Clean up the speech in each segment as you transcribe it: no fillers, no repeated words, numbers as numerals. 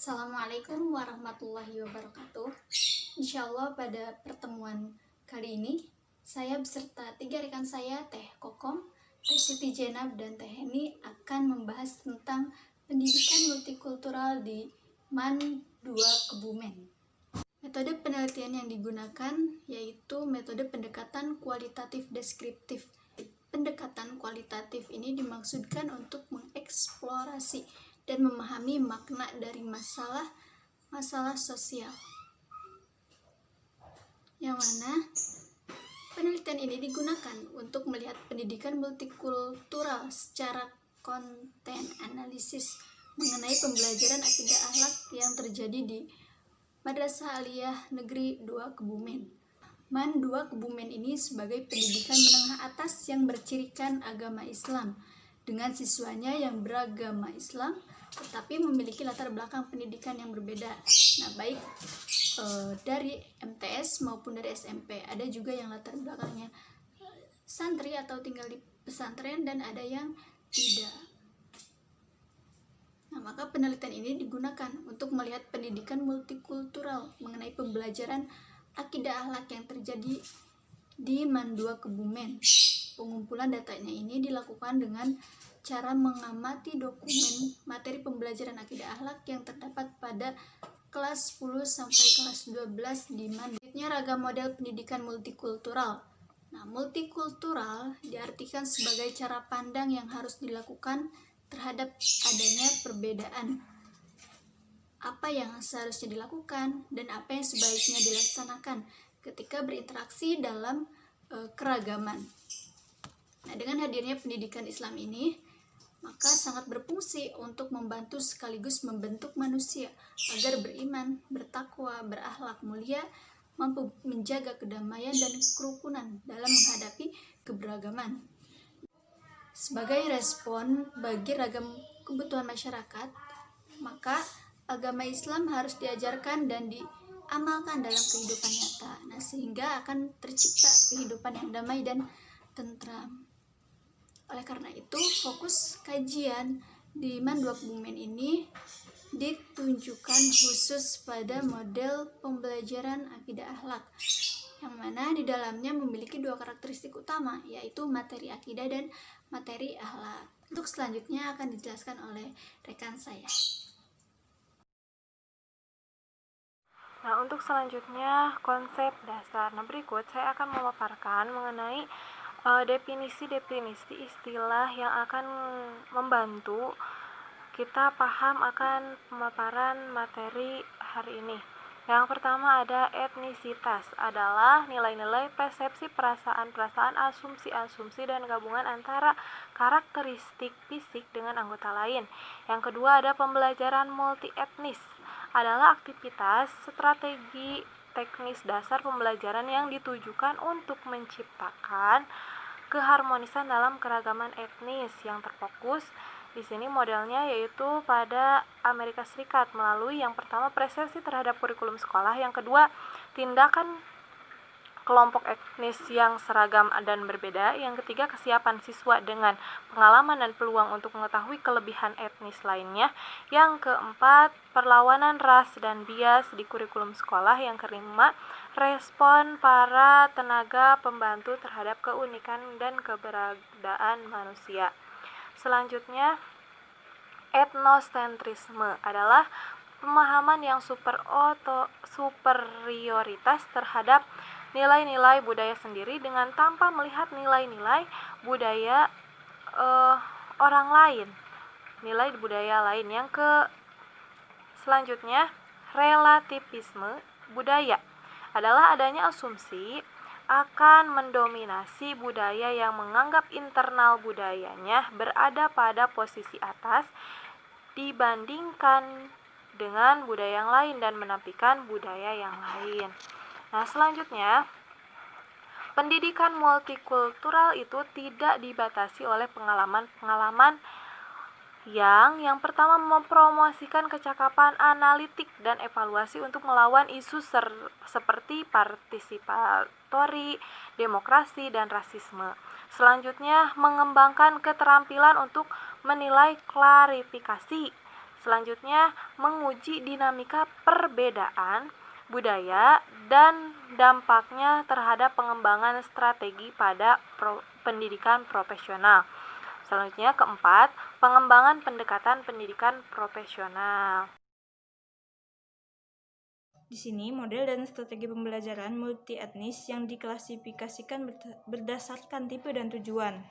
Assalamualaikum warahmatullahi wabarakatuh. Insya Allah pada pertemuan kali ini saya beserta 3 rekan saya, Teh Kokom, Teh Siti Jenab, dan Teh Heni akan membahas tentang pendidikan multikultural di MAN 2 Kebumen. Metode penelitian yang digunakan yaitu metode pendekatan kualitatif deskriptif. Pendekatan kualitatif ini dimaksudkan untuk mengeksplorasi dan memahami makna dari masalah sosial. Yang mana penelitian ini digunakan untuk melihat pendidikan multikultural secara konten analisis mengenai pembelajaran akidah akhlak yang terjadi di Madrasah Aliyah Negeri 2 Kebumen. MAN 2 Kebumen ini sebagai pendidikan menengah atas yang bercirikan agama Islam dengan siswanya yang beragama Islam tetapi memiliki latar belakang pendidikan yang berbeda. Nah, baik dari MTS maupun dari SMP. Ada juga yang latar belakangnya santri atau tinggal di pesantren dan ada yang tidak. Nah, maka penelitian ini digunakan untuk melihat pendidikan multikultural mengenai pembelajaran akidah akhlak yang terjadi di MAN 2 Kebumen. Pengumpulan datanya ini dilakukan dengan cara mengamati dokumen materi pembelajaran akidah akhlak yang terdapat pada kelas 10 sampai kelas 12 di MAN. Selanjutnya, ragam model pendidikan multikultural. Nah, multikultural diartikan sebagai cara pandang yang harus dilakukan terhadap adanya perbedaan. Apa yang seharusnya dilakukan dan apa yang sebaiknya dilaksanakan ketika berinteraksi dalam keragaman. Nah, dengan hadirnya pendidikan Islam ini, maka sangat berfungsi untuk membantu sekaligus membentuk manusia agar beriman, bertakwa, berakhlak mulia, mampu menjaga kedamaian dan kerukunan dalam menghadapi keberagaman. Sebagai respon bagi ragam kebutuhan masyarakat, maka agama Islam harus diajarkan dan diamalkan dalam kehidupan nyata. Nah, sehingga akan tercipta kehidupan yang damai dan tentram. Oleh karena itu, fokus kajian di MAN 2 Kebumen ini ditunjukkan khusus pada model pembelajaran akidah akhlak, yang mana di dalamnya memiliki 2 karakteristik utama, yaitu materi akidah dan materi akhlak. Untuk selanjutnya akan dijelaskan oleh rekan saya. Nah, untuk selanjutnya konsep dasar. Nah, berikut saya akan memaparkan mengenai definisi-definisi istilah yang akan membantu kita paham akan pemaparan materi hari ini. Yang pertama ada etnisitas, adalah nilai-nilai persepsi perasaan-perasaan, asumsi-asumsi, dan gabungan antara karakteristik fisik dengan anggota lain. Yang kedua ada pembelajaran multi etnis, adalah aktivitas strategi teknis dasar pembelajaran yang ditujukan untuk menciptakan keharmonisan dalam keragaman etnis yang terfokus. Di sini modelnya yaitu pada Amerika Serikat melalui yang pertama persepsi terhadap kurikulum sekolah, yang kedua tindakan kelompok etnis yang seragam dan berbeda, yang ketiga kesiapan siswa dengan pengalaman dan peluang untuk mengetahui kelebihan etnis lainnya, yang keempat perlawanan ras dan bias di kurikulum sekolah, yang kelima respon para tenaga pembantu terhadap keunikan dan keberadaan manusia. Selanjutnya, etnosentrisme adalah pemahaman yang superioritas terhadap nilai-nilai budaya sendiri dengan tanpa melihat nilai-nilai budaya orang lain, nilai budaya lain. Selanjutnya, relativisme budaya adalah adanya asumsi akan mendominasi budaya yang menganggap internal budayanya berada pada posisi atas dibandingkan dengan budaya yang lain dan menafikan budaya yang lain. Nah, selanjutnya, pendidikan multikultural itu tidak dibatasi oleh pengalaman-pengalaman yang pertama mempromosikan kecakapan analitik dan evaluasi untuk melawan isu seperti partisipatori, demokrasi, dan rasisme. Selanjutnya, mengembangkan keterampilan untuk menilai klarifikasi Selanjutnya, menguji dinamika perbedaan budaya dan dampaknya terhadap pengembangan strategi pada pendidikan profesional. Selanjutnya, keempat, pengembangan pendekatan pendidikan profesional. Di sini, model dan strategi pembelajaran multi etnis yang diklasifikasikan berdasarkan tipe dan tujuan.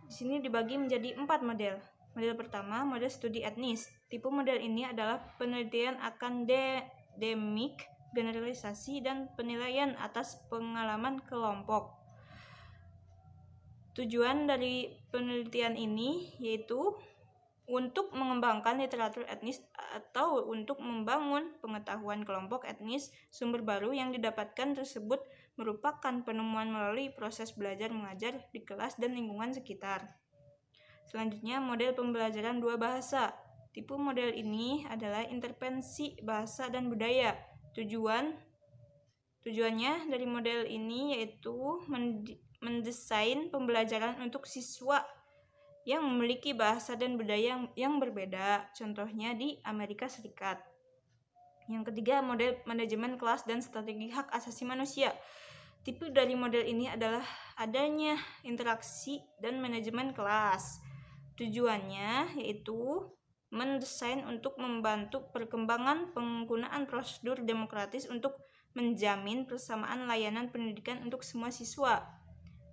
Di sini dibagi menjadi 4 model. Model pertama, model studi etnis. Tipe model ini adalah penelitian akademik, generalisasi, dan penilaian atas pengalaman kelompok. Tujuan dari penelitian ini yaitu untuk mengembangkan literatur etnis atau untuk membangun pengetahuan kelompok etnis. Sumber baru yang didapatkan tersebut merupakan penemuan melalui proses belajar mengajar di kelas dan lingkungan sekitar. Selanjutnya, model pembelajaran dua bahasa. Tipe model ini adalah intervensi bahasa dan budaya. Tujuannya dari model ini yaitu mendesain pembelajaran untuk siswa yang memiliki bahasa dan budaya yang berbeda, contohnya di Amerika Serikat. Yang ketiga, model manajemen kelas dan strategi hak asasi manusia. Tipe dari model ini adalah adanya interaksi dan manajemen kelas. Tujuannya yaitu mendesain untuk membantu perkembangan penggunaan prosedur demokratis untuk menjamin persamaan layanan pendidikan untuk semua siswa.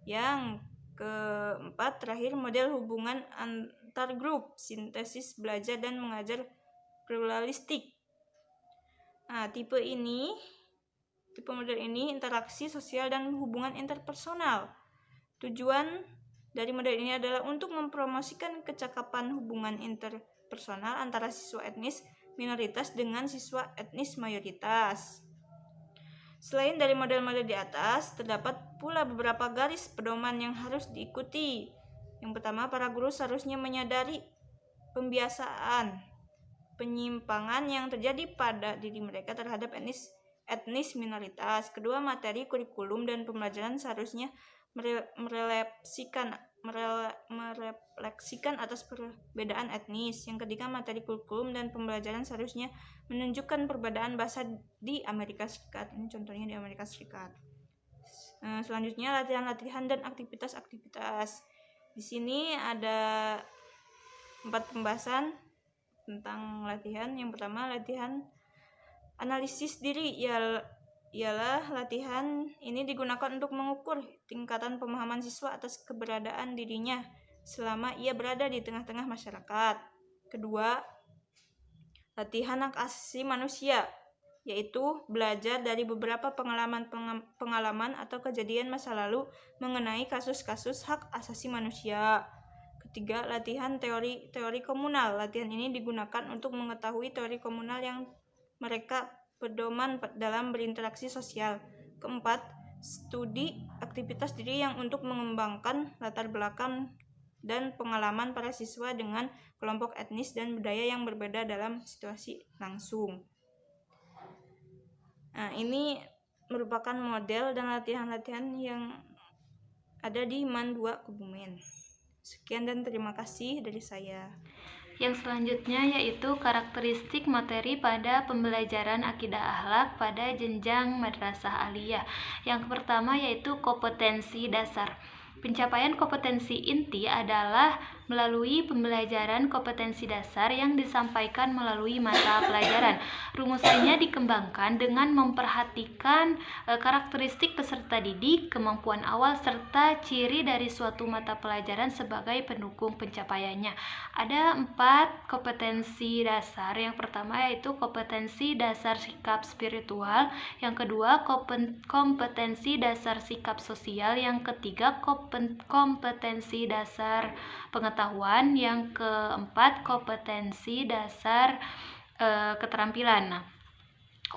Yang keempat, terakhir, model hubungan antar grup, sintesis belajar dan mengajar pluralistik. Tipe model ini interaksi sosial dan hubungan interpersonal. Tujuan dari model ini adalah untuk mempromosikan kecakapan hubungan interpersonal antara siswa etnis minoritas dengan siswa etnis mayoritas. Selain dari model-model di atas, terdapat pula beberapa garis pedoman yang harus diikuti. Yang pertama, para guru seharusnya menyadari pembiasaan penyimpangan yang terjadi pada diri mereka terhadap etnis minoritas. Kedua, materi kurikulum dan pembelajaran seharusnya merefleksikan atas perbedaan etnis. Yang ketiga, materi kurikulum dan pembelajaran seharusnya menunjukkan perbedaan bahasa di Amerika Serikat. Ini contohnya di Amerika Serikat. Selanjutnya, latihan-latihan dan aktivitas-aktivitas. Di sini ada 4 pembahasan tentang latihan. Yang pertama, latihan analisis diri ialah latihan ini digunakan untuk mengukur tingkatan pemahaman siswa atas keberadaan dirinya selama ia berada di tengah-tengah masyarakat. Kedua, latihan hak asasi manusia, yaitu belajar dari beberapa pengalaman atau kejadian masa lalu mengenai kasus-kasus hak asasi manusia. Ketiga, latihan teori komunal. Latihan ini digunakan untuk mengetahui teori komunal yang mereka pedoman dalam berinteraksi sosial. Keempat, studi aktivitas diri yang untuk mengembangkan latar belakang dan pengalaman para siswa dengan kelompok etnis dan budaya yang berbeda dalam situasi langsung. Ini merupakan model dan latihan-latihan yang ada di MAN 2 Kebumen. Sekian dan terima kasih dari saya. Yang selanjutnya yaitu karakteristik materi pada pembelajaran akidah akhlak pada jenjang madrasah aliyah. Yang pertama yaitu kompetensi dasar. Pencapaian kompetensi inti adalah melalui pembelajaran kompetensi dasar yang disampaikan melalui mata pelajaran. Rumusannya dikembangkan dengan memperhatikan karakteristik peserta didik, kemampuan awal, serta ciri dari suatu mata pelajaran sebagai pendukung pencapaiannya. Ada 4 kompetensi dasar. Yang pertama yaitu kompetensi dasar sikap spiritual, yang kedua kompetensi dasar sikap sosial, yang ketiga kompetensi dasar pengetahuan, yang keempat kompetensi dasar keterampilan.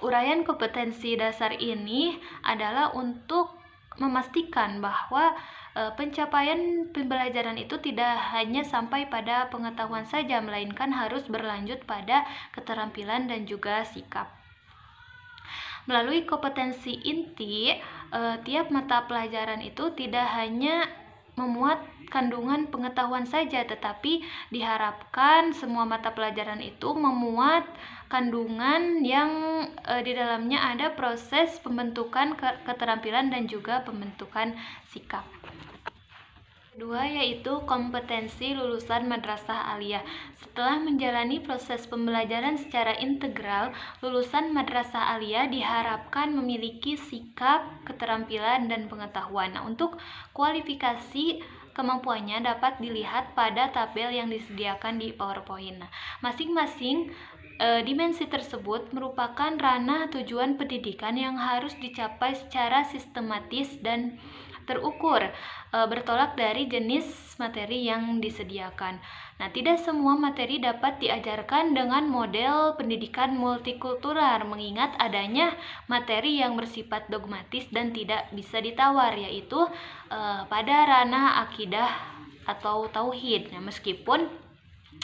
Uraian kompetensi dasar ini adalah untuk memastikan bahwa pencapaian pembelajaran itu tidak hanya sampai pada pengetahuan saja, melainkan harus berlanjut pada keterampilan dan juga sikap. Melalui kompetensi inti, tiap mata pelajaran itu tidak hanya memuat kandungan pengetahuan saja, tetapi diharapkan semua mata pelajaran itu memuat kandungan yang di dalamnya ada proses pembentukan keterampilan dan juga pembentukan sikap. Kedua yaitu kompetensi lulusan madrasah aliyah. Setelah menjalani proses pembelajaran secara integral, lulusan madrasah aliyah diharapkan memiliki sikap, keterampilan, dan pengetahuan. Nah, untuk kualifikasi kemampuannya dapat dilihat pada tabel yang disediakan di PowerPoint. Nah, masing-masing dimensi tersebut merupakan ranah tujuan pendidikan yang harus dicapai secara sistematis dan terukur, bertolak dari jenis materi yang disediakan. Nah, tidak semua materi dapat diajarkan dengan model pendidikan multikultural, mengingat adanya materi yang bersifat dogmatis dan tidak bisa ditawar, yaitu pada ranah akidah atau tauhid. Nah, meskipun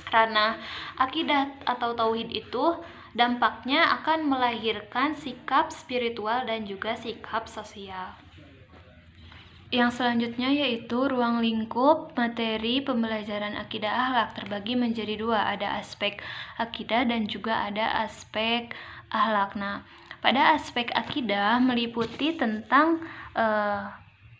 ranah akidah atau tauhid itu dampaknya akan melahirkan sikap spiritual dan juga sikap sosial. Yang selanjutnya yaitu ruang lingkup materi pembelajaran akidah akhlak terbagi menjadi dua, ada aspek akidah dan juga ada aspek akhlak. Nah, pada aspek akidah meliputi tentang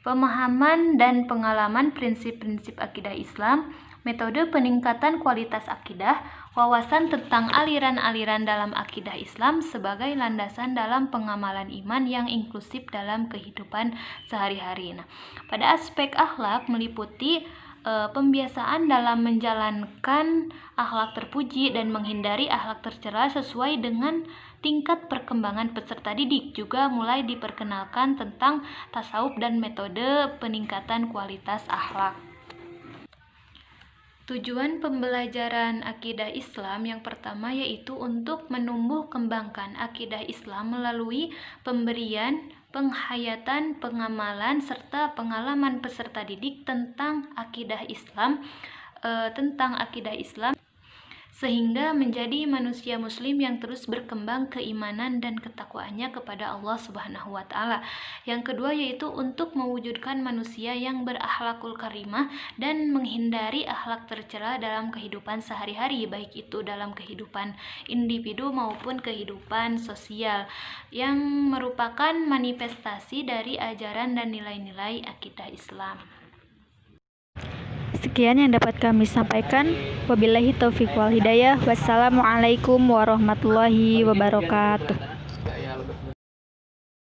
pemahaman dan pengalaman prinsip-prinsip akidah Islam, metode peningkatan kualitas akidah, wawasan tentang aliran-aliran dalam akidah Islam sebagai landasan dalam pengamalan iman yang inklusif dalam kehidupan sehari-hari. Nah, pada aspek akhlak meliputi pembiasaan dalam menjalankan akhlak terpuji dan menghindari akhlak tercela sesuai dengan tingkat perkembangan peserta didik. Juga mulai diperkenalkan tentang tasawuf dan metode peningkatan kualitas akhlak. Tujuan pembelajaran akidah Islam yang pertama yaitu untuk menumbuh kembangkan akidah Islam melalui pemberian, penghayatan, pengamalan, serta pengalaman peserta didik tentang akidah Islam, sehingga menjadi manusia muslim yang terus berkembang keimanan dan ketakwaannya kepada Allah Subhanahu wa Ta'ala. Yang kedua yaitu untuk mewujudkan manusia yang berakhlakul karimah dan menghindari akhlak tercela dalam kehidupan sehari-hari, baik itu dalam kehidupan individu maupun kehidupan sosial, yang merupakan manifestasi dari ajaran dan nilai-nilai akidah Islam. Sekian yang dapat kami sampaikan. Wabillahi taufiq wal hidayah. Wassalamualaikum warahmatullahi wabarakatuh.